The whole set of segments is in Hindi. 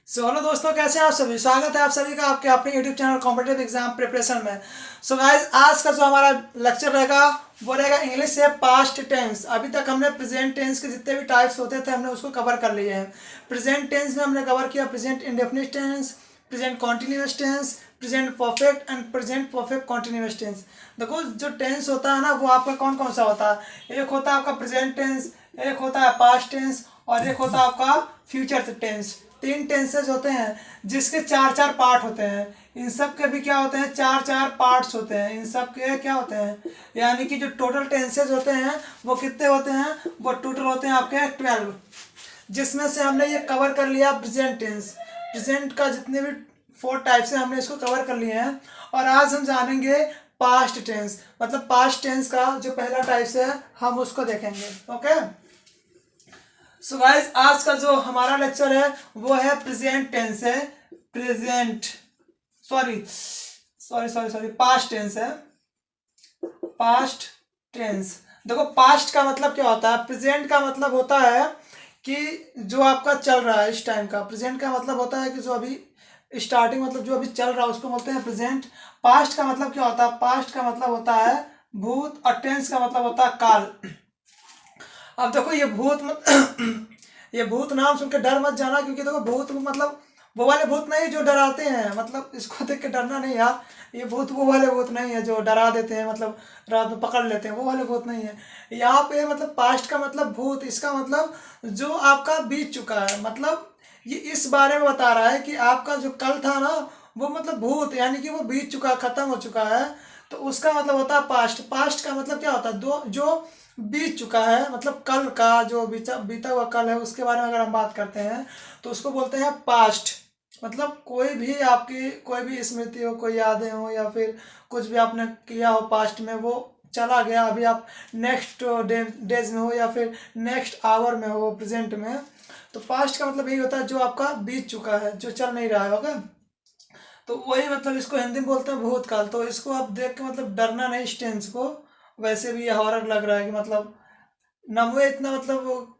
हेलो दोस्तों, कैसे हैं आप सभी। स्वागत है आप सभी का आपके अपने YouTube channel competitive exam preparation में। सो गाइस, आज का जो हमारा लेक्चर रहेगा वो रहेगा इंग्लिश से पास्ट टेंस। अभी तक हमने प्रेजेंट टेंस के जितने भी टाइप्स होते थे हमने उसको कवर कर लिए हैं। प्रेजेंट टेंस में हमने कवर किया present indefinite tense, present continuous tense, present perfect and present perfect continuous tense. देखो, जो टेंस होता है ना वो आपका कौन कौन सा होता है। एक होता है आपका प्रेजेंट टेंस, एक होता है पास्ट टेंस और एक होता है आपका फ्यूचर टेंस। तीन टेंसेज होते हैं जिसके चार चार पार्ट होते हैं। इन सब के भी क्या होते हैं, चार चार पार्ट्स होते हैं। इन सब के क्या होते हैं, यानी कि जो टोटल टेंसेज होते हैं वो कितने होते हैं, वो टोटल होते हैं आपके 12, जिसमें से हमने ये कवर कर लिया प्रेजेंट टेंस। प्रेजेंट का जितने भी 4 टाइप्स हैं हमने इसको कवर कर लिए हैं। और आज हम जानेंगे पास्ट टेंस, मतलब पास्ट टेंस का जो पहला टाइप्स है हम उसको देखेंगे। ओके, सो गाइस, आज का जो हमारा लेक्चर है वो है प्रेजेंट टेंस है। Present sorry sorry sorry sorry past tense है। पास्ट टेंस, देखो पास्ट का मतलब क्या होता है, प्रेजेंट का मतलब होता है कि जो आपका चल रहा है इस टाइम का। प्रेजेंट का मतलब होता है कि जो अभी स्टार्टिंग, मतलब जो अभी चल रहा है उसको बोलते हैं प्रेजेंट। पास्ट का मतलब क्या होता है, पास्ट का मतलब होता है भूत और टेंस का मतलब होता है काल। अब देखो ये भूत ये भूत नाम सुन के डर मत जाना, क्योंकि देखो भूत मतलब वो वाले भूत नहीं जो डराते हैं, मतलब इसको देख के डरना नहीं यार। ये भूत वो वाले भूत नहीं है जो डरा देते हैं, मतलब रात में पकड़ लेते हैं, वो वाले भूत नहीं है। यहाँ पे मतलब पास्ट का मतलब भूत, इसका मतलब जो आपका बीत चुका है। मतलब ये इस बारे में बता रहा है कि आपका जो कल था ना वो मतलब भूत, यानी कि वो बीत चुका, खत्म हो चुका है। तो उसका मतलब होता है पास्ट। पास्ट का मतलब क्या होता है, दो जो बीत चुका है, मतलब कल का जो बीता बीता हुआ कल है उसके बारे में अगर हम बात करते हैं तो उसको बोलते हैं पास्ट। मतलब कोई भी आपकी कोई भी स्मृति हो, कोई यादें हो या फिर कुछ भी आपने किया हो पास्ट में, वो चला गया, अभी आप नेक्स्ट डेज में हो या फिर नेक्स्ट आवर में हो, प्रेजेंट में। तो पास्ट का मतलब यही होता है जो आपका बीत चुका है, जो चल नहीं रहा है। ओके, तो वही मतलब इसको हिंदी में बोलते हैं भूतकाल। तो इसको आप देख के मतलब डरना नहीं इस टेंस को। वैसे भी ये हॉरर लग रहा है कि मतलब नमवे इतना मतलब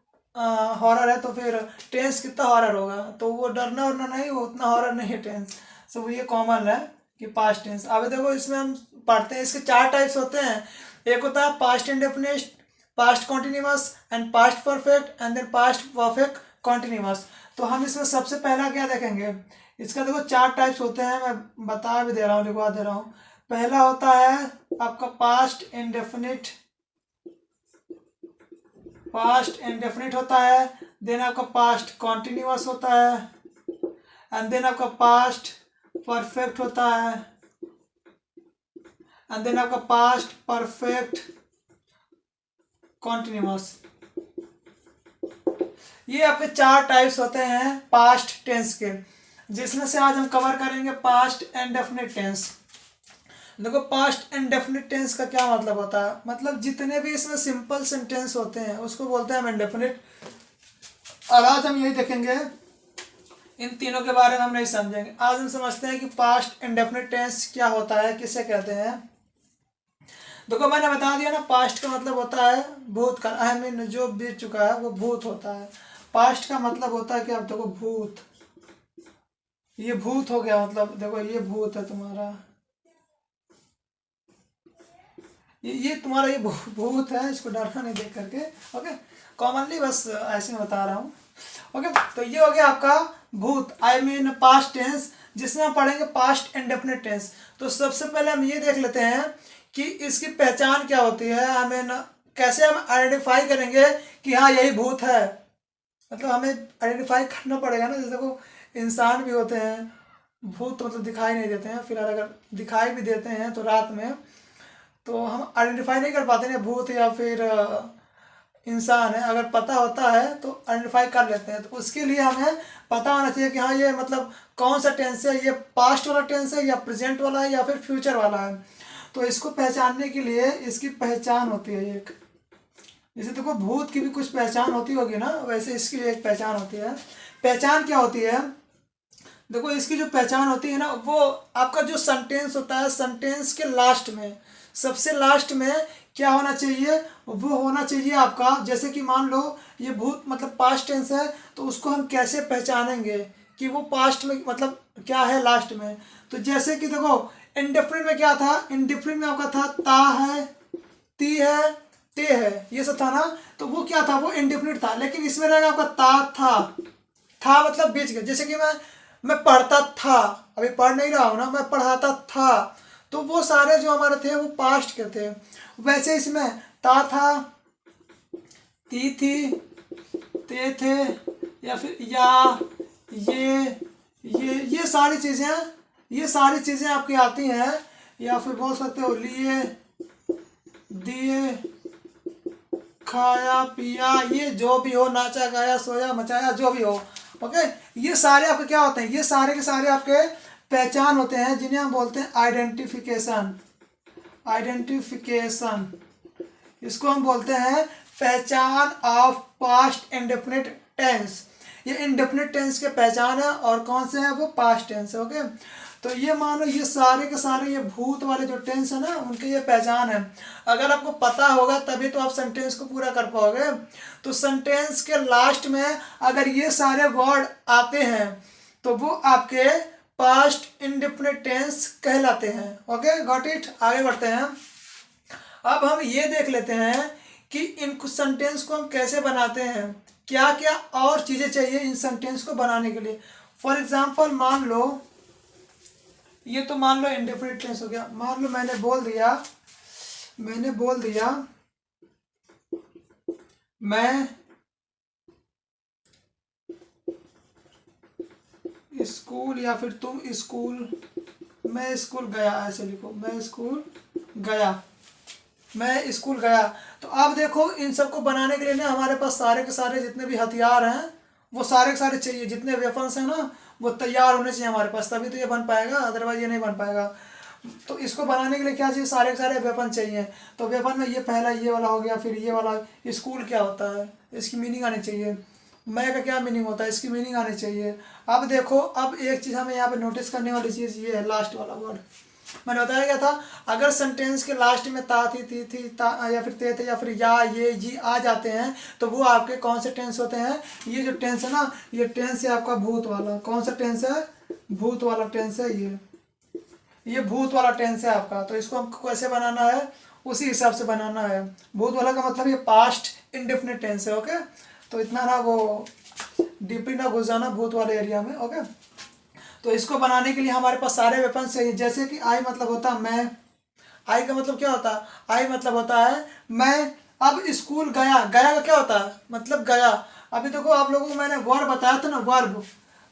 हॉरर है, तो फिर टेंस कितना हॉरर होगा। तो वो डरना वरना नहीं, वो उतना हॉरर नहीं है टेंस। सो वो ये कॉमन है कि पास्ट टेंस। अब देखो इसमें हम पढ़ते हैं, इसके 4 टाइप्स होते हैं। एक होता है past indefinite, past continuous and past perfect and then past perfect continuous. तो हम इसमें सबसे पहला क्या देखेंगे, इसका देखो 4 टाइप्स होते हैं, मैं बता भी दे रहा हूँ, लिखवा दे रहा हूँ। पहला होता है आपका पास्ट इंडेफिनिट, पास्ट इंडेफिनिट होता है। देन आपका पास्ट कॉन्टिन्यूअस होता है एंड देन आपका पास्ट परफेक्ट होता है एंड देन आपका पास्ट परफेक्ट कॉन्टिन्यूअस। ये आपके 4 टाइप्स होते हैं पास्ट टेंस के, जिसमें से आज हम कवर करेंगे पास्ट इंडेफिनिट टेंस। देखो पास्ट इंडेफिनिट टेंस का क्या मतलब होता है, मतलब जितने भी इसमें सिंपल सेंटेंस होते हैं उसको बोलते हैं हम इंडेफिनिट। और आज हम यही देखेंगे, इन तीनों के बारे में हम नहीं समझेंगे। आज हम समझते हैं कि पास्ट इंडेफिनिट टेंस क्या होता है, किसे कहते हैं। देखो मैंने बता दिया ना, पास्ट का मतलब होता है भूतकाल, आई मीन जो बीत चुका है वो भूत होता है। पास्ट का मतलब होता है कि अब देखो भूत, ये भूत हो गया, मतलब देखो ये भूत है तुम्हारा, ये तुम्हारा ये भूत है, इसको डरना नहीं देख करके। ओके, कॉमनली बस ऐसे में बता रहा हूँ। ओके, तो ये हो गया आपका भूत, आई मीन पास्ट टेंस, जिसमें हम पढ़ेंगे पास्ट इंडेफिनिट टेंस। तो सबसे पहले हम ये देख लेते हैं कि इसकी पहचान क्या होती है। आई मीन कैसे हम आइडेंटिफाई करेंगे कि हाँ यही भूत है। मतलब हमें आइडेंटिफाई करना पड़ेगा ना, जैसे देखो इंसान भी होते हैं, भूत मतलब दिखाई नहीं देते हैं, फिलहाल अगर दिखाई भी देते हैं तो रात में, तो हम आइडेंटिफाई नहीं कर पाते ना भूत या फिर इंसान है। अगर पता होता है तो आइडेंटिफाई कर लेते हैं। तो उसके लिए हमें पता होना चाहिए कि हाँ ये मतलब कौन सा टेंस है, ये पास्ट वाला टेंस है या प्रेजेंट वाला है या फिर फ्यूचर वाला है। तो इसको पहचानने के लिए इसकी पहचान होती है एक, जैसे देखो भूत की भी कुछ पहचान होती होगी ना, वैसे इसकी एक पहचान होती है। पहचान क्या होती है, देखो इसकी जो पहचान होती है ना, वो आपका जो सेंटेंस होता है, सेंटेंस के लास्ट में, सबसे लास्ट में क्या होना चाहिए, वो होना चाहिए आपका, जैसे कि मान लो ये भूत मतलब पास्ट टेंस है, तो उसको हम कैसे पहचानेंगे कि वो पास्ट में मतलब क्या है लास्ट में। तो जैसे कि देखो इंडेफिनिट में क्या था, इंडेफिनिट में आपका था ता है, ती है, ते है, ये सब था ना। तो वो क्या था, वो इंडेफिनिट था। लेकिन इसमें रहेगा आपका ता था मतलब बीच गया। जैसे कि मैं पढ़ता था, अभी पढ़ नहीं रहा हूँ ना, मैं पढ़ाता था, तो वो सारे जो हमारे थे वो पास्ट के थे। वैसे इसमें ता था, ती थी, ते थे, या फिर या, ये सारी चीज़ें, ये सारी चीज़ें आपकी आती हैं। या फिर बोल सकते हो लिए, दिए, खाया पिया, ये जो भी हो, नाचा गाया सोया मचाया, जो भी हो। ओके, ये सारे आपके क्या होते हैं, ये सारे के सारे आपके पहचान होते हैं, जिन्हें हम बोलते हैं आइडेंटिफिकेशन। आइडेंटिफिकेशन, इसको हम बोलते हैं पहचान ऑफ पास्ट इंडेफिनिट टेंस। ये इंडेफिनिट टेंस के पहचान है, और कौन से हैं वो पास्ट टेंस है। ओके, तो ये मानो ये सारे के सारे ये भूत वाले जो टेंस है ना, उनके ये पहचान है। अगर आपको पता होगा तभी तो आप सेंटेंस को पूरा कर पाओगे। तो सेंटेंस के लास्ट में अगर ये सारे वर्ड आते हैं तो वो आपके पास्ट इंडेफिनिट टेंस कहलाते हैं। Okay, got it. आगे बढ़ते हैं। अब हम ये देख लेते हैं कि इन सेंटेंस को हम कैसे बनाते हैं, क्या क्या और चीज़ें चाहिए इन सेंटेंस को बनाने के लिए। फॉर एग्जाम्पल मान लो, ये तो मान लो इंडेफिनिट टेंस हो गया। मान लो मैंने बोल दिया मैं स्कूल, या फिर तुम स्कूल, मैं स्कूल गया, ऐसे लिखो, मैं स्कूल गया। तो अब देखो इन सबको बनाने के लिए ना हमारे पास सारे के सारे जितने भी हथियार हैं वो सारे के सारे चाहिए, जितने वेपन्स हैं ना वो तैयार होने चाहिए हमारे पास, तभी तो ये बन पाएगा, अदरवाइज ये नहीं बन पाएगा। तो इसको बनाने के लिए क्या चाहिए, सारे के सारे वेपन चाहिए। तो वेपन में ये पहला ये वाला हो गया, फिर ये वाला। स्कूल क्या होता है, इसकी मीनिंग आनी चाहिए। मैं का क्या मीनिंग होता है, इसकी मीनिंग आनी चाहिए। अब देखो, अब एक चीज़ हमें यहाँ पे नोटिस करने वाली चीज़ ये है, लास्ट वाला वर्ड मैंने बताया क्या था। अगर सेंटेंस के लास्ट में ता थी, ती थी, ता या फिर ते थे, या फिर या, ये, जी आ जाते हैं, तो वो आपके कौन से टेंस होते हैं। ये जो टेंस है ना, ये टेंस है आपका भूत वाला। कौन सा टेंस है, भूत वाला टेंस है ये भूत वाला टेंस है आपका। तो इसको हमको कैसे बनाना है, उसी हिसाब से बनाना है। भूत वाला का मतलब ये पास्ट इंडेफिनिट टेंस है। ओके, तो इतना ना वो डीपली ना घुस जाना भूत वाले एरिया में। ओके, तो इसको बनाने के लिए हमारे पास सारे वेपन्स चाहिए। जैसे कि आई मतलब होता है मैं, आई का मतलब क्या होता है, आई मतलब होता है मैं। अब स्कूल गया, गया का क्या होता है, मतलब गया। अभी देखो आप लोगों को मैंने वर्ब बताया था ना, वर्ब।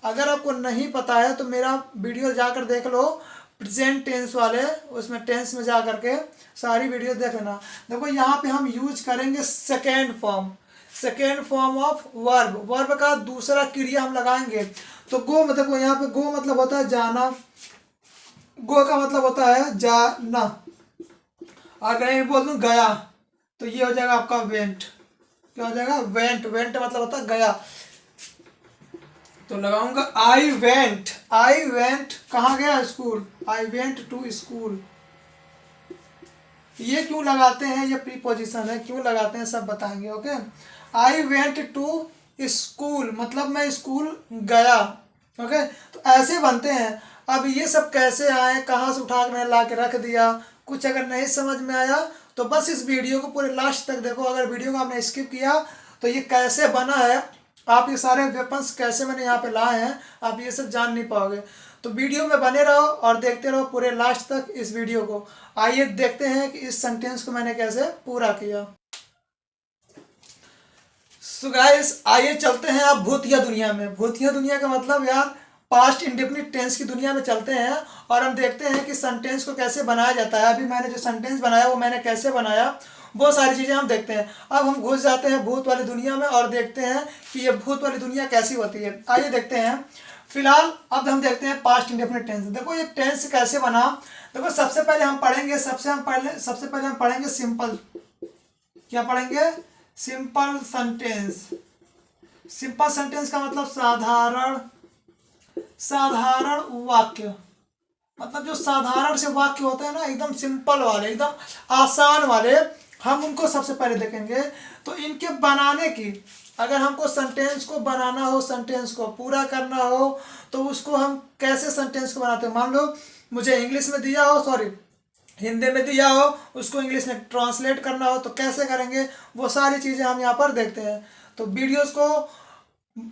अगर आपको नहीं पता है तो मेरा वीडियो जाकर देख लो, प्रेजेंट टेंस वाले, उसमें टेंस में जा करके सारी वीडियो देख लेना। देखो यहाँ पे हम यूज करेंगे second form of verb. Verb का दूसरा क्रिया हम लगाएंगे। तो गो मतलब, देखो यहाँ पे गो मतलब होता है जाना, गो का मतलब होता है जाना। अगर मैं बोल दूं गया तो ये हो जाएगा आपका वेंट। क्या हो जाएगा, वेंट। वेंट मतलब होता है गया। तो लगाऊंगा आई वेंट कहाँ गया, school. I went to school. ये क्यों लगाते हैं, ये प्रीपोजिशन है, क्यों लगाते हैं सब बताएंगे। Okay, I went to school मतलब मैं स्कूल गया। ओके, तो ऐसे बनते हैं। अब ये सब कैसे आए, कहाँ से उठा कर ला के रख दिया, कुछ अगर नहीं समझ में आया तो बस इस वीडियो को पूरे लास्ट तक देखो। अगर वीडियो को आपने स्किप किया तो ये कैसे बना है, आप ये सारे वेपन्स कैसे मैंने यहाँ पे लाए हैं, आप ये सब जान नहीं पाओगे। तो वीडियो में बने रहो और देखते रहो पूरे लास्ट तक इस वीडियो को। आइए देखते हैं कि इस सेंटेंस को मैंने कैसे पूरा किया। सो गाइस, आइए चलते हैं आप भूतिया दुनिया में। भूतिया दुनिया का मतलब यार पास्ट इंडेफिनिट टेंस की दुनिया में चलते हैं और हम देखते हैं कि सेंटेंस को कैसे बनाया जाता है। अभी मैंने जो सेंटेंस बनाया वो मैंने कैसे बनाया, वो सारी चीज़ें हम देखते हैं। अब हम घुस जाते हैं भूत वाली दुनिया में और देखते हैं कि ये भूत वाली दुनिया कैसी होती है। आइए देखते हैं। फिलहाल अब हम देखते हैं पास्ट इंडेफिनिट टेंस। देखो ये टेंस कैसे बना। देखो सबसे पहले हम पढ़ेंगे सिंपल। क्या पढ़ेंगे, सिंपल सेंटेंस। सिंपल सेंटेंस का मतलब साधारण वाक्य। मतलब जो साधारण से वाक्य होते हैं ना, एकदम सिंपल वाले, एकदम आसान वाले, हम उनको सबसे पहले देखेंगे। तो इनके बनाने की, अगर हमको सेंटेंस को बनाना हो, सेंटेंस को पूरा करना हो, तो उसको हम कैसे सेंटेंस को बनाते हैं। मान लो मुझे इंग्लिश में दिया हो, सॉरी हिंदी में दिया हो, उसको इंग्लिश में ट्रांसलेट करना हो तो कैसे करेंगे, वो सारी चीज़ें हम यहाँ पर देखते हैं। तो वीडियोस को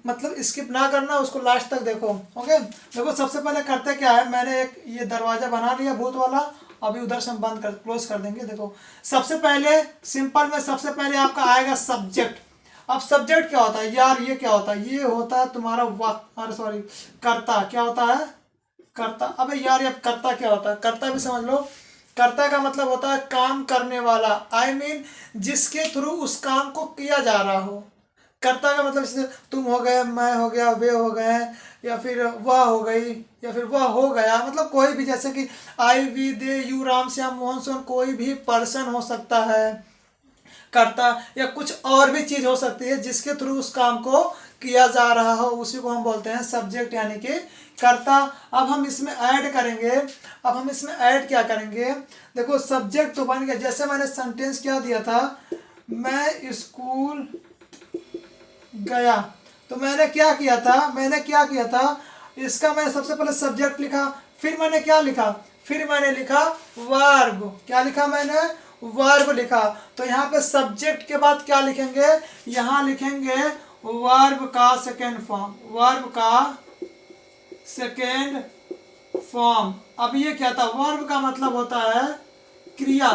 मतलब स्किप ना करना, उसको लास्ट तक देखो। ओके, देखो सबसे पहले करते क्या है, मैंने एक ये दरवाज़ा बना लिया भूत वाला, अभी उधर से हम बंद कर क्लोज कर देंगे। देखो सबसे पहले सिंपल में सबसे पहले आपका आएगा सब्जेक्ट। अब सब्जेक्ट क्या होता है यार, ये क्या होता है, ये होता है तुम्हारा अरे सॉरी कर्ता। क्या होता है, कर्ता। अबे यार ये कर्ता क्या होता है, कर्ता भी समझ लो। कर्ता का मतलब होता है काम करने वाला, आई मीन जिसके थ्रू उस काम को किया जा रहा हो। कर्ता का मतलब जैसे तुम हो गए, मैं हो गया, वे हो गए, या फिर वह हो गई, या फिर वह हो गया, मतलब कोई भी, जैसे कि I we they you Ram Shyam Mohan Sohan, कोई भी पर्सन हो सकता है कर्ता, या कुछ और भी चीज़ हो सकती है जिसके थ्रू उस काम को किया जा रहा हो, उसी को हम बोलते हैं सब्जेक्ट यानी कि कर्ता। अब हम इसमें ऐड करेंगे, अब हम इसमें ऐड क्या करेंगे, देखो सब्जेक्ट तो बन गया। जैसे मैंने सेंटेंस क्या दिया था, मैं स्कूल गया, तो मैंने क्या किया था, इसका मैंने सबसे पहले सब्जेक्ट लिखा, फिर मैंने क्या लिखा, फिर मैंने लिखा वर्ब। क्या लिखा मैंने, वर्ब लिखा। तो यहाँ पे सब्जेक्ट के बाद क्या लिखेंगे, यहाँ लिखेंगे वर्ब का सेकेंड फॉर्म, वर्ब का सेकेंड फॉर्म। अब ये क्या था, वर्ब का मतलब होता है क्रिया।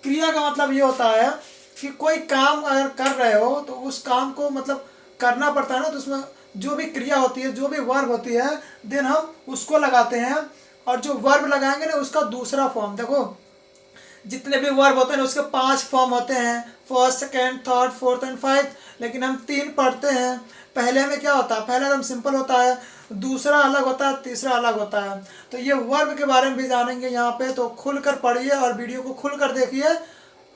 क्रिया का मतलब ये होता है कि कोई काम अगर कर रहे हो तो उस काम को मतलब करना पड़ता है ना, तो उसमें जो भी क्रिया होती है, जो भी वर्ब होती है, देन हम उसको लगाते हैं। और जो वर्ब लगाएंगे ना उसका दूसरा फॉर्म, देखो जितने भी वर्ब होते हैं उसके 5 फॉर्म होते हैं, first, second, third, fourth and 5, लेकिन हम 3 पढ़ते हैं। पहले में क्या होता है, पहला एकदम सिंपल होता है, दूसरा अलग होता है, तीसरा अलग होता है। तो ये वर्ब के बारे में भी जानेंगे यहाँ पे, तो खुल कर पढ़िए और वीडियो को खुल कर देखिए।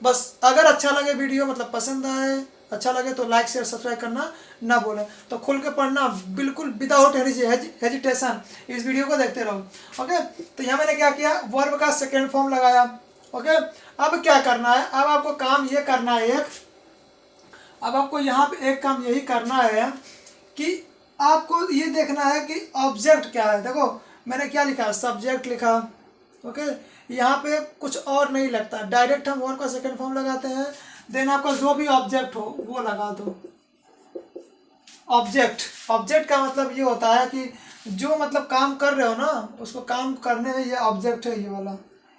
बस अगर अच्छा लगे वीडियो, मतलब पसंद आए, अच्छा लगे तो लाइक शेयर सब्सक्राइब करना ना भूलें। तो खुल के पढ़ना बिल्कुल विदाउट हेजिटेशन, इस वीडियो को देखते रहो। ओके, तो यहाँ मैंने क्या किया, वर्ब का सेकेंड फॉर्म लगाया। ओके, अब क्या करना है, अब आपको काम ये करना है एक, अब आपको यहाँ पे एक काम यही करना है कि आपको ये देखना है कि ऑब्जेक्ट क्या है। देखो मैंने क्या लिखा, सब्जेक्ट लिखा। ओके, यहाँ पे कुछ और नहीं लगता, डायरेक्ट हम वर्ब का सेकेंड फॉर्म लगाते हैं, देन आपका जो भी ऑब्जेक्ट हो वो लगा दो। ऑब्जेक्ट, ऑब्जेक्ट का मतलब ये होता है कि जो मतलब काम कर रहे हो ना, उसको काम करने में ये ऑब्जेक्ट है, ये वाला,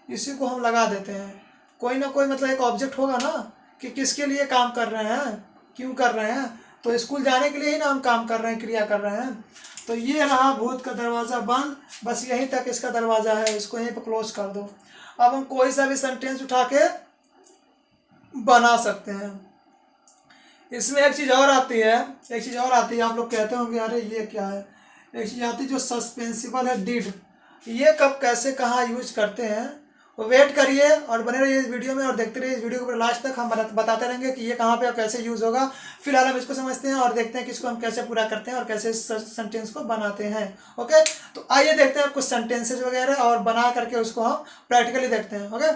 इसी को हम लगा देते हैं। कोई ना कोई मतलब एक ऑब्जेक्ट होगा ना कि किसके लिए काम कर रहे हैं, क्यों कर रहे हैं, तो स्कूल जाने के लिए ही ना हम काम कर रहे हैं, क्रिया कर रहे हैं। तो ये रहा भूत का दरवाज़ा बंद, बस यहीं तक इसका दरवाज़ा है, इसको यहीं पर क्लोज कर दो। अब हम कोई सा भी सेंटेंस उठा के बना सकते हैं। इसमें एक चीज़ और आती है, एक चीज़ और आती है, आप लोग कहते होंगे अरे ये क्या है, एक चीज़ आती है जो सस्पेंसिबल है, डिड। ये कब कैसे कहाँ यूज करते हैं, वेट करिए और बने रहिए इस वीडियो में और देखते रहिए इस वीडियो को लास्ट तक। हम बताते रहेंगे कि ये कहाँ पे और कैसे यूज़ होगा। फिलहाल हम इसको समझते हैं और देखते हैं कि इसको हम कैसे पूरा करते हैं और कैसे इस सेंटेंस को बनाते हैं। ओके, तो आइए देखते हैं कुछ सेंटेंसेज वगैरह और बना करके उसको हम प्रैक्टिकली देखते हैं। ओके,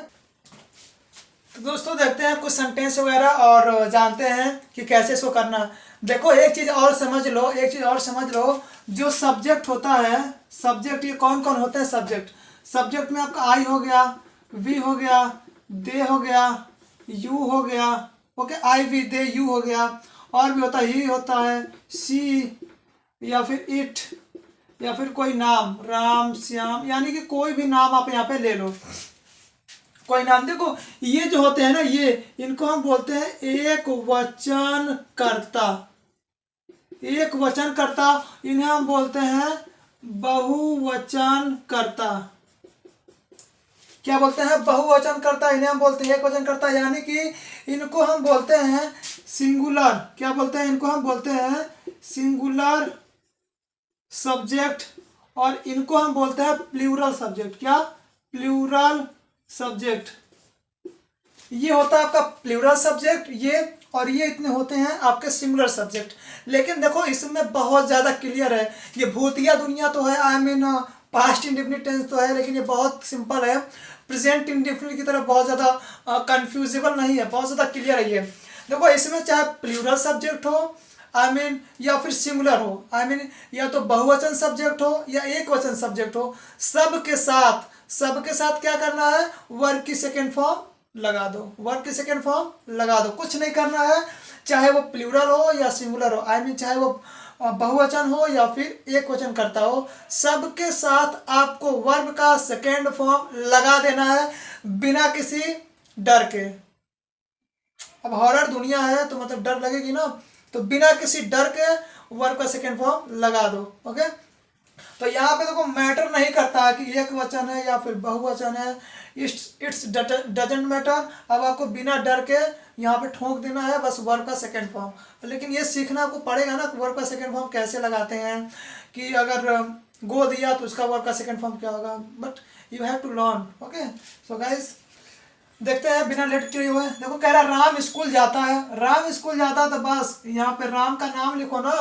तो दोस्तों देखते हैं कुछ सेंटेंस वगैरह और जानते हैं कि कैसे इसको करना। देखो एक चीज़ और समझ लो, एक चीज़ और समझ लो, जो सब्जेक्ट होता है, सब्जेक्ट ये कौन कौन होते हैं सब्जेक्ट। सब्जेक्ट में आपका आई हो गया, वी हो गया, दे हो गया, यू हो गया। Okay, I we they you हो गया, और भी होता है, ही होता है, सी, या फिर इट, या फिर कोई नाम, राम श्याम, यानी कि कोई भी नाम आप यहाँ पे ले लो, कोई नाम। देखो ये जो होते हैं ना, ये इनको हम बोलते हैं एक वचन कर्ता, एक वचन कर्ता। इन्हें हम बोलते हैं बहुवचन कर्ता। क्या बोलते हैं, बहुवचन कर्ता। इन्हें हम बोलते हैं एक वचन कर्ता, यानी कि इनको हम बोलते हैं सिंगुलर। क्या बोलते हैं, इनको हम बोलते हैं सिंगुलर सब्जेक्ट, और इनको हम बोलते हैं प्लूरल सब्जेक्ट। क्या, प्लूरल सब्जेक्ट। ये होता है आपका प्लूरल सब्जेक्ट, ये और ये इतने होते हैं आपके सिंगुलर सब्जेक्ट। लेकिन देखो इसमें बहुत ज़्यादा क्लियर है, ये भूतिया दुनिया तो है, I mean past indefinite tense तो है, लेकिन ये बहुत सिंपल है। प्रेजेंट इंडेफिनिट की तरफ बहुत ज़्यादा कंफ्यूजेबल नहीं है, बहुत ज़्यादा क्लियर है ये। देखो इसमें चाहे प्लूरल सब्जेक्ट हो या फिर सिंगुलर हो, या तो बहुवचन सब्जेक्ट हो या एक वचन सब्जेक्ट हो, सबके साथ क्या करना है, वर्ब की सेकेंड फॉर्म लगा दो, वर्ब की सेकेंड फॉर्म लगा दो। कुछ नहीं करना है, चाहे वो प्लूरल हो या सिंगुलर हो, चाहे वो बहुवचन हो या फिर एक वचन करता हो, सबके साथ आपको वर्ब का सेकेंड फॉर्म लगा देना है बिना किसी डर के। अब हॉरर दुनिया है तो मतलब डर लगेगी ना, तो बिना किसी डर के वर्ब का सेकेंड फॉर्म लगा दो। ओके, तो यहाँ पे देखो मैटर नहीं करता कि एक वचन है या फिर बहुवचन है, इट्स डजेंट मैटर। अब आपको बिना डर के यहाँ पे ठोक देना है बस वर्ब का सेकेंड फॉर्म। लेकिन ये सीखना आपको पड़ेगा ना कि वर्ब का सेकेंड फॉर्म कैसे लगाते हैं, कि अगर गो दिया तो उसका वर्ब का सेकेंड फॉर्म क्या होगा, but you have to learn. Okay, so guys देखते हैं बिना लेट किए हुए। देखो कह रहा है राम स्कूल जाता है, राम स्कूल जाता है तो बस यहाँ पे राम का नाम लिखो ना,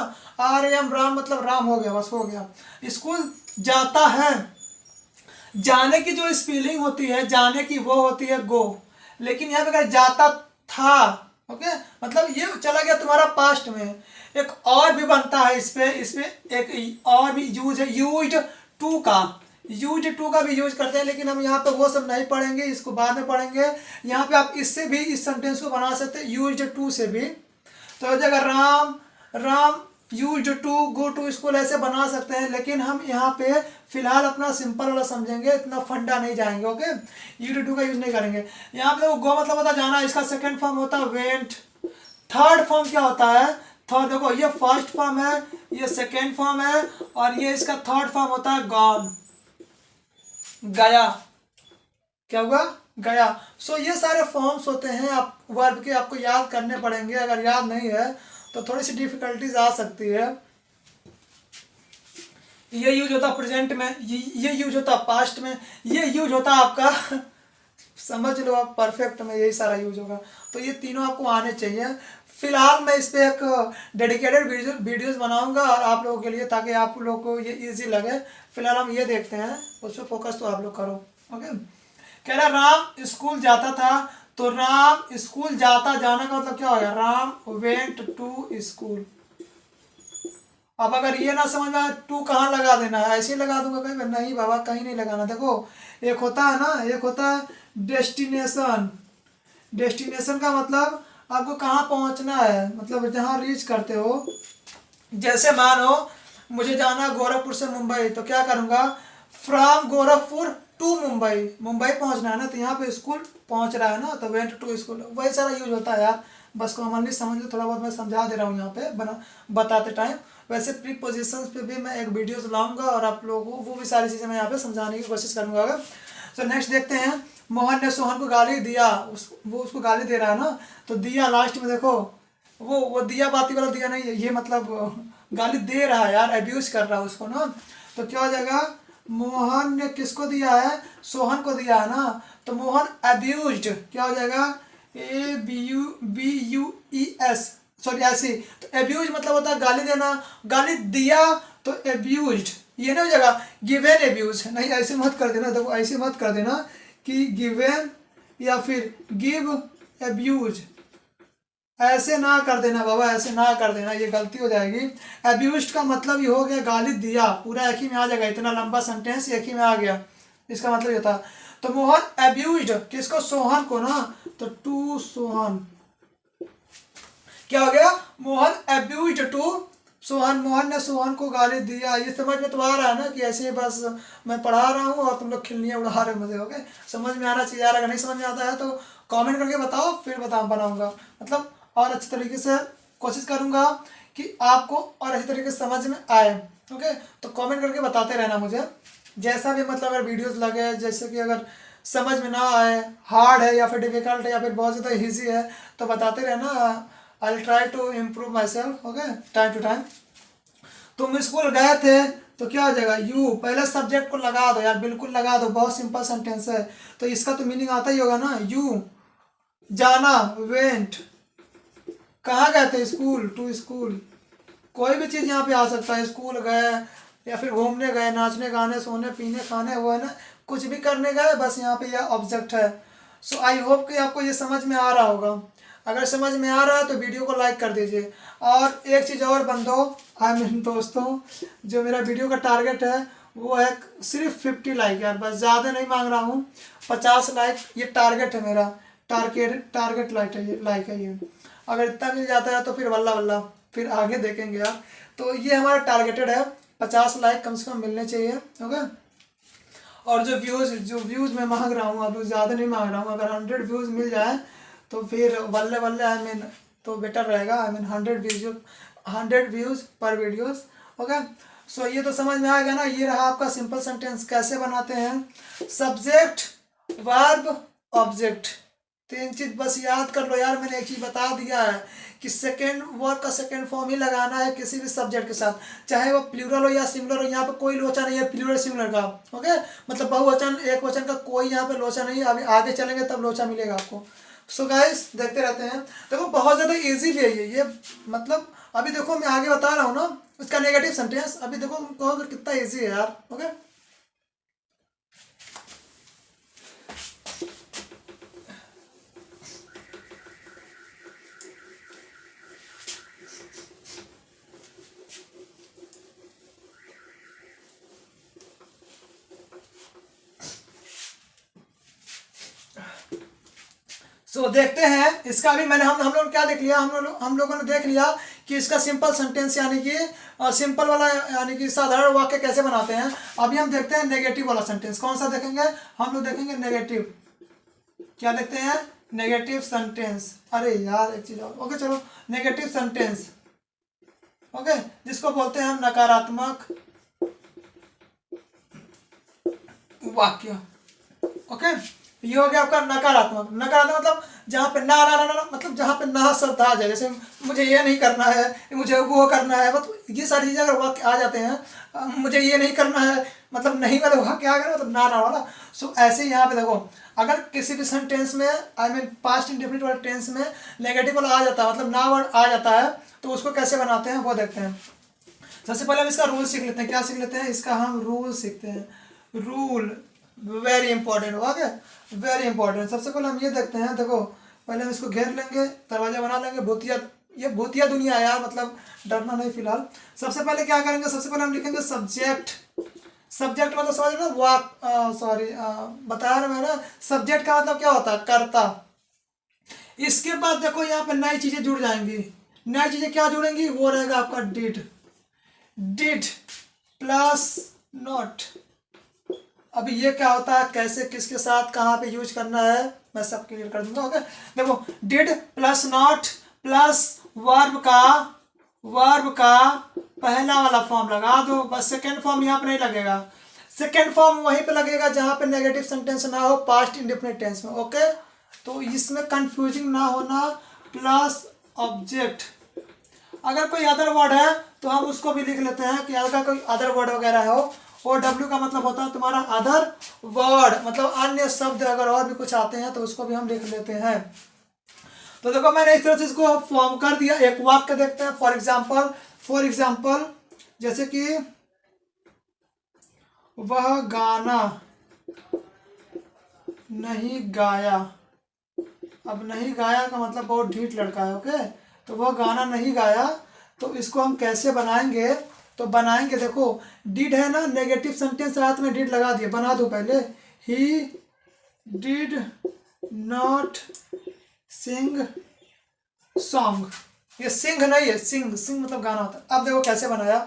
RM राम मतलब राम हो गया, बस हो गया। स्कूल जाता है, जाने की जो स्पेलिंग होती है जाने की वो होती है गो, लेकिन यहाँ पे कह जाता था। ओके, मतलब ये चला गया तुम्हारा पास्ट में। एक और भी बनता है इस पे एक और भी यूज है, यूज टू का भी यूज करते हैं, लेकिन हम यहाँ पे वो सब नहीं पढ़ेंगे, इसको बाद में पढ़ेंगे। यहाँ पे आप इससे भी इस सेंटेंस को बना सकते हैं यूज टू से भी। तो हो जाएगा Ram used to go to school, ऐसे बना सकते हैं, लेकिन हम यहाँ पे फिलहाल अपना सिंपल वाला समझेंगे, इतना फंडा नहीं जाएंगे। ओके, यूज टू का यूज नहीं करेंगे। यहाँ पे गो मतलब होता है जाना, इसका सेकेंड फॉर्म होता है वेंट। थर्ड फॉर्म क्या होता है, थर्ड देखो ये फर्स्ट फॉर्म है, ये सेकेंड फॉर्म है, और ये इसका थर्ड फॉर्म होता है गॉन, गया। क्या हुआ, गया। सो ये सारे फॉर्म्स होते हैं आप वर्ब के, आपको याद करने पड़ेंगे। अगर याद नहीं है तो थोड़ी सी डिफिकल्टीज आ सकती है। ये यूज होता प्रेजेंट में, ये यूज होता पास्ट में, ये यूज होता आपका समझ लो आप परफेक्ट में, यही सारा यूज होगा। तो ये तीनों आपको आने चाहिए। फिलहाल मैं इस पे एक डेडिकेटेड वीडियोस बनाऊंगा और आप लोगों के लिए, ताकि आप लोगों को ये इजी लगे। फिलहाल हम ये देखते हैं, उस पर फोकस तो आप लोग करो। ओके, कह रहा राम स्कूल जाता था, तो राम स्कूल जाता, जाना का मतलब क्या होगा, राम वेंट टू स्कूल। अब अगर ये ना समझ में आए टू कहाँ लगा देना है, ऐसे ही लगा दूंगा कहीं, नहीं बाबा कहीं नहीं लगाना। देखो एक होता है ना, एक होता है डेस्टिनेशन। डेस्टिनेशन का मतलब आपको कहाँ पहुँचना है, मतलब जहाँ रीच करते हो। जैसे मानो मुझे जाना गोरखपुर से मुंबई, तो क्या करूँगा, फ्रॉम गोरखपुर टू मुंबई, मुंबई पहुँचना है ना, तो यहाँ पे स्कूल पहुँच रहा है ना, तो वेंट टू स्कूल, वही सारा यूज होता है यार। बस कॉमनली समझ लो, थोड़ा बहुत मैं समझा दे रहा हूँ यहाँ पे बताते टाइम। वैसे प्रीपोजिशंस पे भी मैं एक वीडियोस लाऊंगा और आप लोगों को वो भी सारी चीज़ें मैं यहाँ पे समझाने की कोशिश करूँगा। तो नेक्स्ट देखते हैं, मोहन ने सोहन को गाली दिया, वो उसको गाली दे रहा है ना, तो दिया लास्ट में देखो, वो दिया बाती वाला दिया नहीं है, ये मतलब गाली दे रहा है यार, अब्यूज कर रहा है उसको ना। तो क्या हो जाएगा, मोहन ने किसको दिया है, सोहन को दिया है ना, तो मोहन अब्यूज्ड, क्या हो जाएगा, ABUS, सॉरी ऐसे। तो एब्यूज मतलब होता है गाली देना, गाली दिया तो एब्यूज्ड, ये नहीं हो जाएगा गिवेन एब्यूज, नहीं ऐसे मत कर देना। देखो ऐसे मत कर देना कि गिवेन या फिर गिव एब्यूज, ऐसे ना कर देना बाबा, ऐसे ना कर देना, ये गलती हो जाएगी। एब्यूज्ड का मतलब ये हो गया गाली दिया, पूरा एक ही में आ जाएगा, इतना लंबा सेंटेंस एक ही में आ गया, इसका मतलब ये था। तो मोहन एब्यूज्ड किसको, सोहन को ना, तो टू सोहन, क्या हो गया, मोहन अब्यूज्ड टू सोहन, मोहन ने सोहन को गाली दिया। ये समझ में तो आ रहा है ना कि ऐसे बस मैं पढ़ा रहा हूँ और तुम लोग खिलनियाँ उड़ा रहे हो मुझे। ओके, समझ में आना चाहिए यार, अगर नहीं समझ में आता है तो कमेंट करके बताओ, फिर बनाऊंगा, मतलब और अच्छे तरीके से कोशिश करूँगा कि आपको और अच्छे तरीके से समझ में आए। ओके, तो कमेंट करके बताते रहना मुझे, जैसा भी मतलब अगर वीडियोज़ लगे, जैसे कि अगर समझ में ना आए, हार्ड है या फिर डिफिकल्ट है या फिर बहुत ज़्यादा ईजी है, तो बताते रहना। I'll try to improve myself, okay, time to time। तुम स्कूल गए थे, तो क्या हो जाएगा, यू, पहले सब्जेक्ट को लगा दो यार, बिल्कुल लगा दो, बहुत सिंपल सेंटेंस है, तो इसका तो मीनिंग आता ही होगा ना, यू, जाना वेंट, कहाँ गए थे, स्कूल, टू स्कूल, कोई भी चीज़ यहाँ पे आ सकता है, स्कूल गए या फिर घूमने गए, नाचने गाने सोने पीने खाने, वो है ना, कुछ भी करने गए, बस यहाँ पे यह ऑब्जेक्ट है। सो आई होप कि आपको ये समझ में आ रहा होगा। अगर समझ में आ रहा है तो वीडियो को लाइक कर दीजिए। और एक चीज़ और बंदों, दोस्तों, जो मेरा वीडियो का टारगेट है वो है सिर्फ 50 लाइक यार, बस ज़्यादा नहीं मांग रहा हूँ, 50 लाइक ये टारगेट है मेरा। टारगेट लाइक है ये। अगर इतना मिल जाता है तो फिर वल्ला वल्ला, फिर आगे देखेंगे यार। तो ये हमारा टारगेटेड है, 50 लाइक कम से कम मिलने चाहिए। ओके। और जो व्यूज़ मैं मांग रहा हूँ, अब ज़्यादा नहीं मांग रहा हूँ, अगर 100 व्यूज़ मिल जाए तो फिर वल्ले वल्ले तो बेटर रहेगा। 100 व्यूज़ पर वीडियोस। ओके। सो ये तो समझ में आ गया ना। ये रहा आपका सिंपल सेंटेंस कैसे बनाते हैं। सब्जेक्ट, वर्ब, ऑब्जेक्ट, 3 चीज़ बस याद कर लो यार। मैंने एक चीज़ बता दिया है कि सेकेंड वर्ब का सेकेंड फॉर्म ही लगाना है किसी भी सब्जेक्ट के साथ, चाहे वो प्लूरल हो या सिंगुलर हो। यहाँ पे कोई लोचा नहीं है प्लूरल सिंगुलर का। ओके। मतलब बहुवचन एक वचन का कोई यहाँ पे लोचा नहीं है। अभी आगे चलेंगे तब लोचा मिलेगा आपको। सो गाइस देखते रहते हैं। देखो बहुत ज़्यादा इजी भी है ये मतलब अभी देखो मैं आगे बता रहा हूँ ना इसका नेगेटिव सेंटेंस। अभी देखो कहोगे कितना इजी है यार। ओके। सो देखते हैं इसका भी। मैंने हम लोग क्या देख लिया, हम लोगों ने देख लिया कि इसका सिंपल सेंटेंस यानी कि सिंपल वाला यानी कि साधारण वाक्य कैसे बनाते हैं। अभी हम देखते हैं नेगेटिव वाला सेंटेंस। कौन सा देखेंगे हम लोग? देखेंगे नेगेटिव। क्या देखते हैं? Negative sentence. अरे यार एक चीज और। ओके चलो, नेगेटिव सेंटेंस। ओके, जिसको बोलते हैं हम नकारात्मक वाक्य। ओके, ये हो गया आपका नकारात्मक। नकारात्मक मतलब जहाँ पे ना ना ना ना मतलब जहाँ पे ना शब्द आ जाए, जैसे मुझे ये नहीं करना है, मुझे वो करना है, मतलब ये सारी चीज़ें अगर वाक्य आ जाते हैं, मुझे ये नहीं करना है मतलब नहीं वाले वाक्य आ गया मतलब ना ना वाला। सो ऐसे ही यहाँ पे देखो, अगर किसी भी सेंटेंस में आई मीन पास्ट इंडेफिनिट वाले टेंस में नेगेटिव वाला आ जाता है, मतलब ना वर्ड आ जाता है, तो उसको कैसे बनाते हैं वो देखते हैं। सबसे पहले हम इसका रूल सीख लेते हैं। क्या सीख लेते हैं? इसका हम रूल सीखते हैं। रूल वेरी इंपॉर्टेंट हुआ क्या? Very important. सबसे पहले हम ये देखते हैं। देखो पहले हम इसको घेर लेंगे, दरवाजा बना लेंगे। भूतिया, ये भूतिया दुनिया है यार, मतलब डरना नहीं फिलहाल। सबसे पहले क्या करेंगे? सबसे पहले हम लिखेंगे सब्जेक्ट। सब्जेक्ट मतलब समझ लो बताया ना मैंने, सब्जेक्ट का मतलब क्या होता है? कर्ता। इसके बाद देखो यहाँ पे नई चीजें जुड़ जाएंगी। नई चीजें क्या जुड़ेंगी? वो रहेगा आपका डिड। Did plus not. अभी ये क्या होता है, कैसे, किसके साथ, कहाँ पे यूज करना है, मैं सब क्लियर कर दूंगा। ओके, देखो did plus not plus verb का पहला वाला फॉर्म लगा दो, बस। सेकेंड फॉर्म यहाँ पे नहीं लगेगा। सेकेंड फॉर्म वहीं पे लगेगा जहाँ पे नेगेटिव सेंटेंस ना हो, पास्ट इंडेफिनिट टेंस में। ओके, तो इसमें कंफ्यूजिंग ना होना। Plus object. अगर कोई अदर वर्ड है तो हम उसको भी लिख लेते हैं कि अगर कोई अदर वर्ड वगैरह हो। और डब्ल्यू का मतलब होता है तुम्हारा अदर वर्ड, मतलब अन्य शब्द। अगर और भी कुछ आते हैं तो उसको भी हम लिख लेते हैं। तो देखो मैंने इस तरह से इसको फॉर्म कर दिया। एक वाक्य देखते हैं। फॉर एग्जाम्पल जैसे कि वह गाना नहीं गाया। अब नहीं गाया का मतलब बहुत ढीठ लड़का है। ओके, तो वह गाना नहीं गाया, तो इसको हम कैसे बनाएंगे? तो बनाएंगे, देखो डिड है ना, नेगेटिव सेंटेंस साथ में डिड लगा दिए। बना दो पहले। ही डिड नॉट सिंग सॉन्ग। ये सिंग नहीं है, सिंग। सिंग मतलब गाना होता है। अब देखो कैसे बनाया।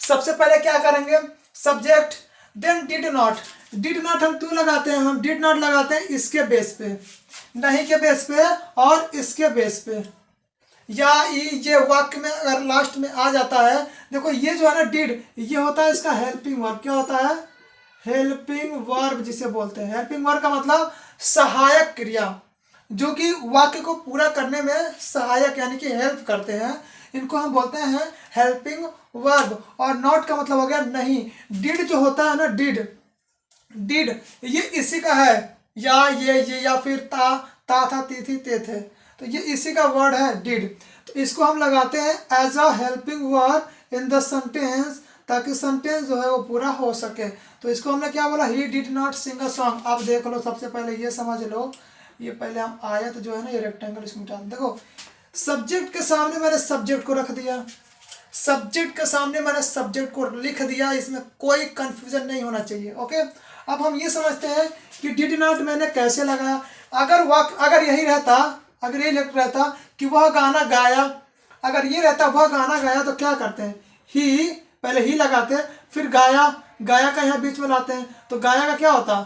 सबसे पहले क्या करेंगे? Subject, then did not. Did not हम क्यों लगाते हैं? हम डिड नॉट लगाते हैं इसके बेस पे, नहीं के बेस पे और इसके बेस पे। या ये वाक्य में अगर लास्ट में आ जाता है, देखो ये जो है ना डिड, ये होता है इसका हेल्पिंग वर्ब। क्या होता है? हेल्पिंग वर्ब जिसे बोलते हैं। हेल्पिंग वर्ब का मतलब सहायक क्रिया, जो कि वाक्य को पूरा करने में सहायक यानी कि हेल्प करते हैं। इनको हम बोलते हैं हेल्पिंग वर्ब। और नॉट का मतलब हो गया नहीं। डिड जो होता है ना, डिड ये इसी का है। या ये या फिर ता था, ती थी, ते थे, तो ये इसी का वर्ड है डिड। तो इसको हम लगाते हैं as a helping verb in the sentence ताकि सेंटेंस जो है वो पूरा हो सके। तो इसको हमने क्या बोला, he did not sing a song. अब देख लो, सबसे पहले ये समझ लो, ये पहले हम आयत जो है ना, ये रेक्टेंगल इसको मिटा देखो, सब्जेक्ट के सामने मैंने सब्जेक्ट को रख दिया, सब्जेक्ट के सामने मैंने सब्जेक्ट को लिख दिया, इसमें कोई कंफ्यूजन नहीं होना चाहिए। ओके, अब हम ये समझते हैं कि डिड नॉट मैंने कैसे लगाया। अगर यही रहता, अगर ये लिख रहता कि वह गाना गाया, अगर ये रहता वह गाना गाया, तो क्या करते हैं, ही पहले ही लगाते हैं, फिर गाया, गाया का यहाँ बीच में लाते हैं, तो गाया का क्या होता,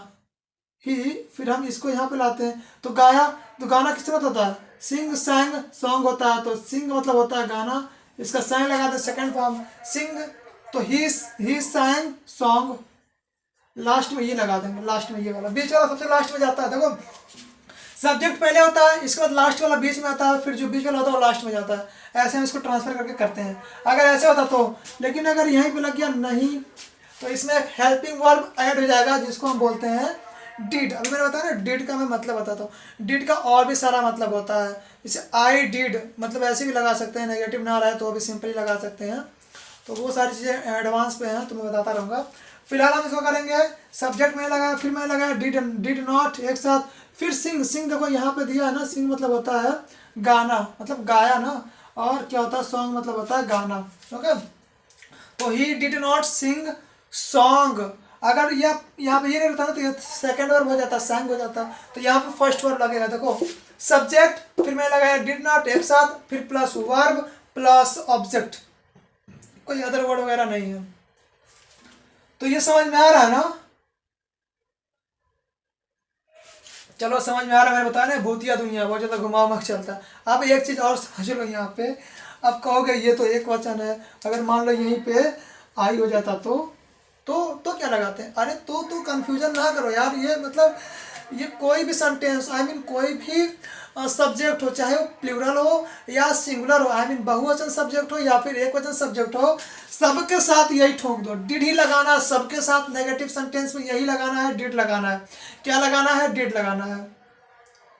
ही, फिर हम इसको यहाँ पे लाते हैं, तो गाया, तो गाना किस तरह होता है, सिंग सैंग सॉन्ग होता है, तो सिंग मतलब होता है गाना, इसका सैंग लगाते हैं सेकंड फॉर्म सिंग, तो ही सैंग सॉन्ग, लास्ट में ये लगा देंगे, लास्ट में ये वाला, बीच वाला सबसे लास्ट में जाता है। देखो, सब्जेक्ट पहले होता है, इसके बाद लास्ट वाला बीच में आता है, फिर जो बीच वाला होता है वो लास्ट में जाता है। ऐसे हम इसको ट्रांसफर करके करते हैं, अगर ऐसे होता तो। लेकिन अगर यहीं पे लग गया नहीं, तो इसमें एक हेल्पिंग वर्ब ऐड हो जाएगा, जिसको हम बोलते हैं डिड। अभी मैंने बताया ना, डिड का मैं मतलब बताता हूँ। डिड का और भी सारा मतलब होता है, जैसे आई डिड, मतलब ऐसे भी लगा सकते हैं, नेगेटिव ना रहे तो अभी सिंपली लगा सकते हैं। तो वो सारी चीज़ें एडवांस पे हैं, तो मैं बताता रहूँगा। फिलहाल हम इसको करेंगे, सब्जेक्ट में लगाया, फिर मैं लगाया डिड नॉट एक साथ, फिर सिंग, सिंग देखो यहाँ पे दिया है ना, सिंग मतलब होता है गाना, मतलब गाया ना, और क्या होता है, सॉन्ग मतलब होता है गाना। ओके, तो ही डिड नॉट सिंग सॉन्ग। अगर यहाँ पे ये नहीं रहता ना, तो ये सेकंड वर्ब हो जाता, सैंग हो जाता, तो यहाँ पे फर्स्ट वर्ब लगेगा। देखो, सब्जेक्ट, फिर मैं लगाया डिड नॉट एक साथ, फिर प्लस वर्ब प्लस ऑब्जेक्ट, कोई अदर वर्ड वगैरह नहीं है। तो ये समझ में आ रहा है ना? चलो समझ में आ रहा है, मैंने बताया ना, भूतिया दुनिया बहुत ज़्यादा घुमाव मख चलता है। अब एक चीज़ और समझ लो यहाँ पे, अब कहोगे ये तो एक वचन है, अगर मान लो यहीं पे आई हो जाता तो क्या लगाते हैं, अरे तो कंफ्यूजन ना करो यार, ये मतलब ये कोई भी सेंटेंस, आई मीन कोई भी सब्जेक्ट हो, चाहे वो प्लूरल हो या सिंगुलर हो, आई मीन बहुवचन सब्जेक्ट हो या फिर एक वचन सब्जेक्ट हो, सबके साथ यही ठोक दो, डिड ही लगाना है सबके साथ। नेगेटिव सेंटेंस में यही लगाना है, डिड लगाना है। क्या लगाना है, डिड लगाना है।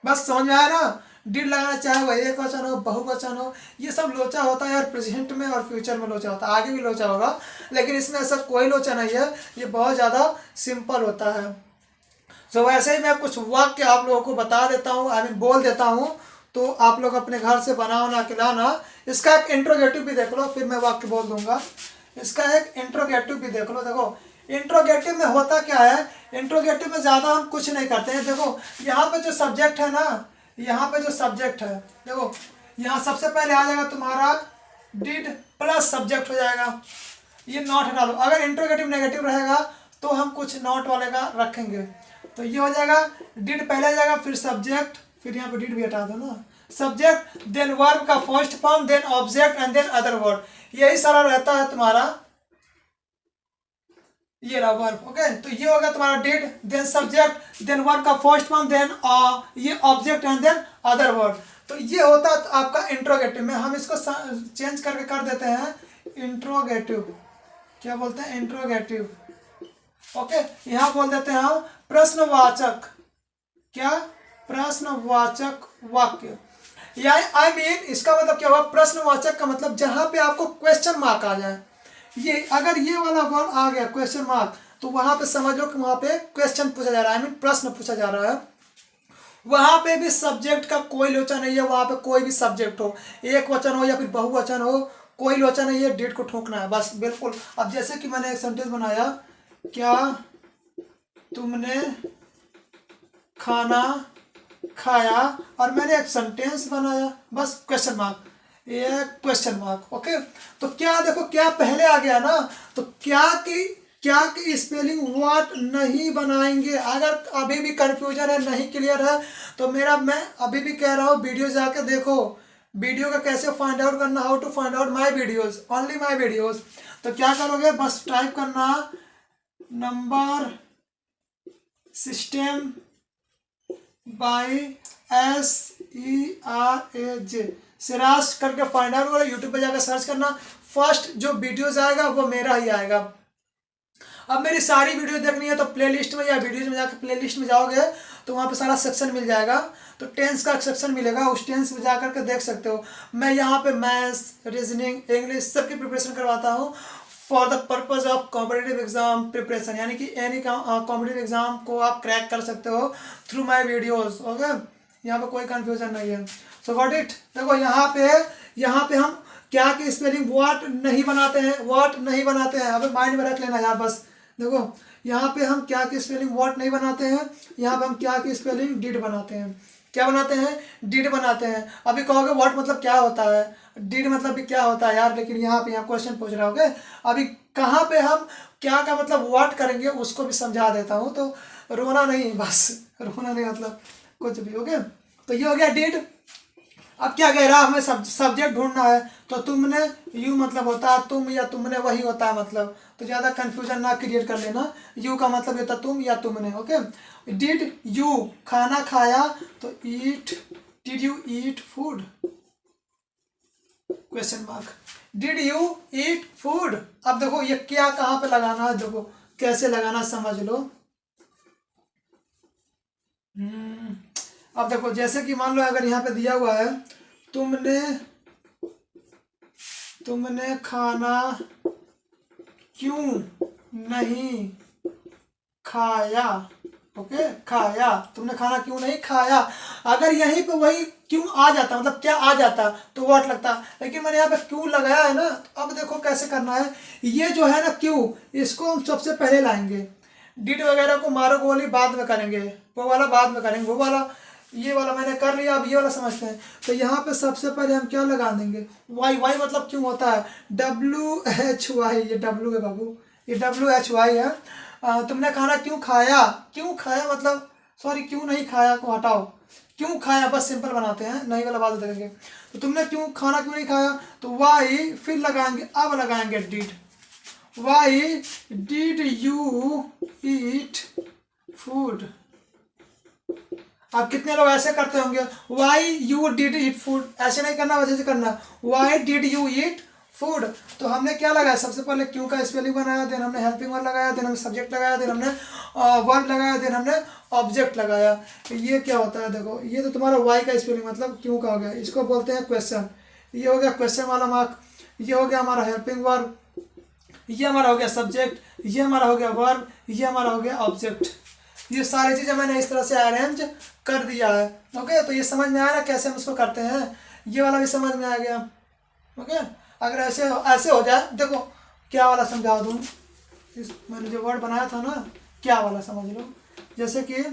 बस समझ में आया ना, डिड लगाना, चाहे वह एक वचन हो बहुवचन हो, ये सब लोचा होता है यार, प्रेजेंट में और फ्यूचर में लोचा होता है, आगे भी लोचा होगा, लेकिन इसमें ऐसा कोई लोचा नहीं है, ये बहुत ज़्यादा सिंपल होता है। तो वैसे ही मैं कुछ वाक्य आप लोगों को बता देता हूँ, आई मीन बोल देता हूँ, तो आप लोग अपने घर से बना के लाना। इसका एक इंट्रोगेटिव भी देख लो, फिर मैं वाक्य बोल दूंगा। इसका एक इंट्रोगेटिव भी देख लो। देखो, इंट्रोगेटिव में होता क्या है, इंट्रोगेटिव में ज़्यादा हम कुछ नहीं करते हैं। देखो, यहाँ पे जो सब्जेक्ट है ना, यहाँ पे जो सब्जेक्ट है, देखो यहाँ सबसे पहले आ जाएगा तुम्हारा डिड प्लस सब्जेक्ट हो जाएगा, ये नॉट हटा लो। अगर इंट्रोगेटिव नेगेटिव रहेगा तो हम कुछ नॉट वाले का रखेंगे, तो ये हो जाएगा डिड पहले आ जाएगा, फिर सब्जेक्ट, फिर यहाँ पे डिड भी हटा दो ना, सब्जेक्ट देन वर्ब का first form then object and then other word, यही सारा रहता है तुम्हारा, ये रहा वर्ब। ओके, तो ये होगा तुम्हारा did then subject then verb का फर्स्ट फॉर्म देन ये object and then other word. तो ये होता है आपका इंट्रोगेटिव में। हम इसको चेंज करके कर देते हैं इंट्रोगेटिव, क्या बोलते हैं, इंट्रोगेटिव। ओके, यहाँ बोल देते हैं हम प्रश्नवाचक, क्या, प्रश्नवाचक वाक्य, या आई मीन इसका मतलब क्या हुआ, प्रश्नवाचक का मतलब जहां पे आपको क्वेश्चन मार्क आ जाए। ये अगर ये वाला वर्ड आ गया क्वेश्चन मार्क, तो वहां पे समझ लो कि वहां पे क्वेश्चन पूछा जा रहा है, आई मीन प्रश्न पूछा जा रहा है। वहां पे भी सब्जेक्ट का कोई लोचा नहीं है, वहां पे कोई भी सब्जेक्ट हो, एक वचन हो या फिर बहुवचन हो, कोई लोचा नहीं है, डिड को ठोकना है बस, बिल्कुल। अब जैसे कि मैंने एक सेंटेंस बनाया, क्या तुमने खाना खाया, और मैंने एक सेंटेंस बनाया, बस क्वेश्चन मार्क, ये क्वेश्चन मार्क। ओके, तो क्या देखो, क्या पहले आ गया ना, तो क्या की स्पेलिंग व्हाट नहीं बनाएंगे। अगर अभी भी कंफ्यूजन है, नहीं क्लियर है, तो मैं अभी भी कह रहा हूँ, वीडियो जाके देखो, वीडियो का कैसे फाइंड आउट करना, how to find out my videos, only my videos. तो क्या करोगे, बस टाइप करना number system by SERAJ, Siraj करके फाइंड आउट करो, यूट्यूब पे जाकर सर्च करना, फर्स्ट जो वीडियोस आएगा वो मेरा ही आएगा। अब मेरी सारी वीडियो देखनी है तो प्लेलिस्ट में या वीडियोज में जाकर प्लेलिस्ट में जाओगे तो वहाँ पे सारा सेक्शन मिल जाएगा, तो टेंस का सेक्शन मिलेगा, उस टेंस में जाकर के देख सकते हो। मैं यहाँ पे मैथ्स, रीजनिंग, इंग्लिश सबकी प्रिपरेशन करवाता हूँ, for the purpose of competitive exam preparation, यानी कि एनी कॉम्पिटिटिव एग्जाम को आप क्रैक कर सकते हो थ्रू माई वीडियोज। ओके, यहाँ पे कोई कंफ्यूजन नहीं है। सो गॉट इट। देखो यहाँ पे हम क्या की स्पेलिंग व्हाट नहीं बनाते हैं, व्हाट नहीं बनाते हैं, अभी माइंड में रख लेना यार बस। देखो यहाँ पे हम क्या की स्पेलिंग व्हाट नहीं बनाते हैं, यहाँ पे हम क्या की स्पेलिंग डिड बनाते हैं। क्या बनाते हैं? डिड बनाते हैं। अभी कहोगे व्हाट मतलब क्या होता है, डिड मतलब भी क्या होता है यार, लेकिन यहाँ पे क्वेश्चन पूछ रहे होगे। अभी कहाँ पे हम क्या का मतलब व्हाट करेंगे उसको भी समझा देता हूँ, तो रोना नहीं, बस रोना नहीं मतलब कुछ भी। ओके, तो ये हो गया डिड। अब क्या कह रहा है, हमें सब्जेक्ट ढूंढना है, तो तुमने यू मतलब होता है तुम, या तुमने वही होता है मतलब, तो ज़्यादा कंफ्यूजन ना क्रिएट कर लेना। यू का मतलब होता तुम या तुमने। ओके, डिड यू खाना खाया, तो eat, did you eat food, question mark. Did you eat food. अब देखो ये क्या कहाँ पे लगाना है, देखो कैसे लगाना समझ लो। अब देखो जैसे कि मान लो अगर यहाँ पे दिया हुआ है तुमने खाना क्यों नहीं खाया। ओके, खाया, तुमने खाना क्यों नहीं खाया। अगर यहीं पे वही क्यों आ जाता, मतलब क्या आ जाता, तो व्हाट लगता, लेकिन मैंने यहाँ पे क्यों लगाया है ना। तो अब देखो कैसे करना है, ये जो है ना क्यों, इसको हम सबसे पहले लाएंगे। डिड वगैरह को मारो गोली बाद में करेंगे, वो वाला बाद में करेंगे, वो वाला ये वाला मैंने कर लिया, अब ये वाला समझते हैं। तो यहाँ पे सबसे पहले हम क्या लगा देंगे, वाई। वाई मतलब क्यों होता है, WHY, ये डब्ल्यू है बाबू, ये WHY है। तुमने खाना क्यों खाया, क्यों खाया मतलब, सॉरी क्यों नहीं खाया को हटाओ, क्यों खाया बस सिंपल बनाते हैं, नहीं वाला बात देखेंगे। तो तुमने खाना क्यों नहीं खाया, तो वाई, फिर लगाएंगे, अब लगाएंगे did. Why did you eat food. अब कितने लोग ऐसे करते होंगे, why you did eat food, ऐसे नहीं करना, वैसे से करना, why did you eat food. तो हमने क्या लगाया, सबसे पहले क्यों का स्पेलिंग बनाया, देन हमने हेल्पिंग वर्ब लगाया, देन हमने सब्जेक्ट लगाया, देन हमने वर्ब लगाया, देन हमने ऑब्जेक्ट लगाया। तो ये क्या होता है, देखो ये तो तुम्हारा वाई का स्पेलिंग मतलब क्यों का हो गया, इसको बोलते हैं क्वेश्चन। ये हो गया क्वेश्चन वाला मार्क, ये हो गया हमारा हेल्पिंग वर्ब, ये हमारा हो गया सब्जेक्ट, ये हमारा हो गया वर्ब, ये हमारा हो गया ऑब्जेक्ट। ये सारी चीज़ें मैंने इस तरह से अरेंज कर दिया है। ओके, तो ये समझ में आया ना कैसे हम इसको करते हैं, ये वाला भी समझ में आ गया। ओके, अगर ऐसे हो जाए, देखो क्या वाला समझा दूँ, इस मैंने जो वर्ड बनाया था ना, क्या वाला समझ लो, जैसे कि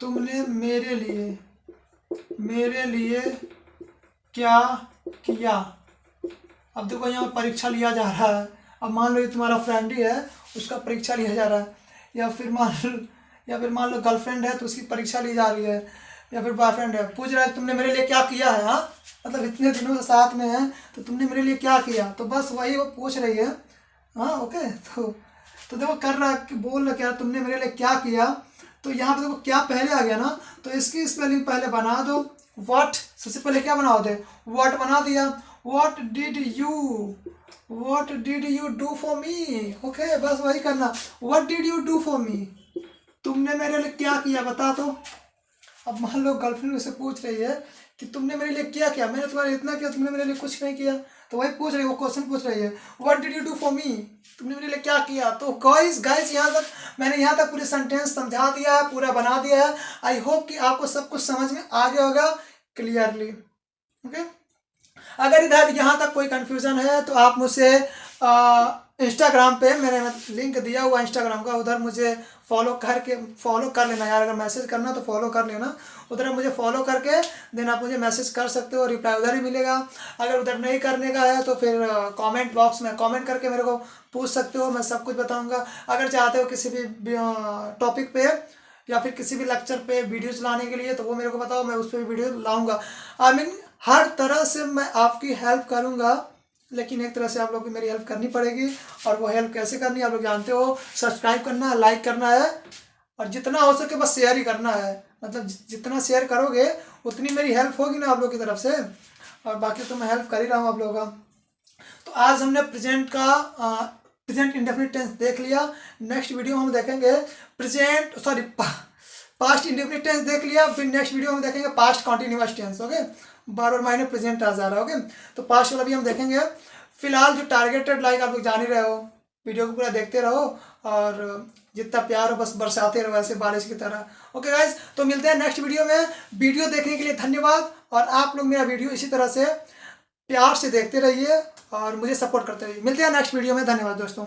तुमने मेरे लिए क्या किया। अब देखो यहाँ परीक्षा लिया जा रहा है, अब मान लो ये तुम्हारा फ्रेंड ही है, उसका परीक्षा लिया जा रहा है, या फिर मान लो गर्लफ्रेंड है तो उसकी परीक्षा ली जा रही है, या फिर बॉयफ्रेंड है, पूछ रहा है तुमने मेरे लिए क्या किया है। हाँ, मतलब इतने दिनों से साथ में है, तो तुमने मेरे लिए क्या किया, तो बस वही वो पूछ रही है। हाँ, ओके, तो देखो कर रहा है, बोल रहा क्या, तुमने मेरे लिए क्या किया। तो यहाँ पे देखो क्या पहले आ गया ना, तो इसकी स्पेलिंग पहले बना दो। व्हाट, सबसे पहले क्या बनाओ दे, व्हाट बना दिया। What did you do for me. Okay, बस वही करना, what did you do for me, तुमने मेरे लिए क्या किया बता दो। अब मान लो गर्लफ्रेंड उससे पूछ रही है कि तुमने मेरे लिए क्या किया, मैंने तुम्हारे इतना किया, तुमने मेरे लिए कुछ नहीं किया, तो वही पूछ रही है, वो क्वेश्चन पूछ रही है, what did you do for me, तुमने मेरे लिए क्या किया। तो गाइस यहाँ तक मैंने यहाँ तक पूरी सेंटेंस समझा दिया है, पूरा बना दिया है। आई होप कि आपको सब कुछ समझ में आ गया होगा क्लियरली। ओके, अगर इधर यहाँ तक कोई कंफ्यूजन है तो आप मुझसे इंस्टाग्राम पे मैंने लिंक दिया हुआ इंस्टाग्राम का, उधर मुझे फॉलो कर लेना यार, अगर मैसेज करना तो फॉलो कर लेना, उधर मुझे फॉलो करके देन आप मुझे मैसेज कर सकते हो, रिप्लाई उधर ही मिलेगा। अगर उधर नहीं करने का है तो फिर कमेंट बॉक्स में कमेंट करके मेरे को पूछ सकते हो, मैं सब कुछ बताऊँगा। अगर चाहते हो किसी भी टॉपिक पे या फिर किसी भी लेक्चर पे वीडियोस लाने के लिए, तो वो मेरे को बताओ, मैं उस पर भी वीडियो लाऊंगा। आई मीन हर तरह से मैं आपकी हेल्प करूंगा, लेकिन एक तरह से आप लोग की मेरी हेल्प करनी पड़ेगी, और वो हेल्प कैसे करनी है आप लोग जानते हो, सब्सक्राइब करना है, लाइक करना है, और जितना हो सके बस शेयर ही करना है। मतलब जितना शेयर करोगे उतनी मेरी हेल्प होगी ना आप लोग की तरफ से, और बाकी तो मैं हेल्प कर ही रहा हूँ आप लोगों का। तो आज हमने प्रेजेंट इंडेफिनिट टेंस देख लिया। नेक्स्ट वीडियो हम देखेंगे पास्ट इंडेफिनिट टेंस देख लिया, फिर नेक्स्ट वीडियो में देखेंगे पास्ट कॉन्टिन्यूअस टेंस। ओके, बार बार माइंड में प्रेजेंट आ जा रहा है। ओके, तो पास्ट वाला भी हम देखेंगे। फिलहाल जो टारगेटेड लाइक आप लोग जान ही रहे हो, वीडियो को पूरा देखते रहो और जितना प्यार हो बस बरसाते रहो ऐसे बारिश की तरह। ओके गाइज, तो मिलते हैं नेक्स्ट वीडियो में। वीडियो देखने के लिए धन्यवाद, और आप लोग मेरा वीडियो इसी तरह से प्यार से देखते रहिए और मुझे सपोर्ट करते रहिए। मिलते हैं नेक्स्ट वीडियो में। धन्यवाद दोस्तों।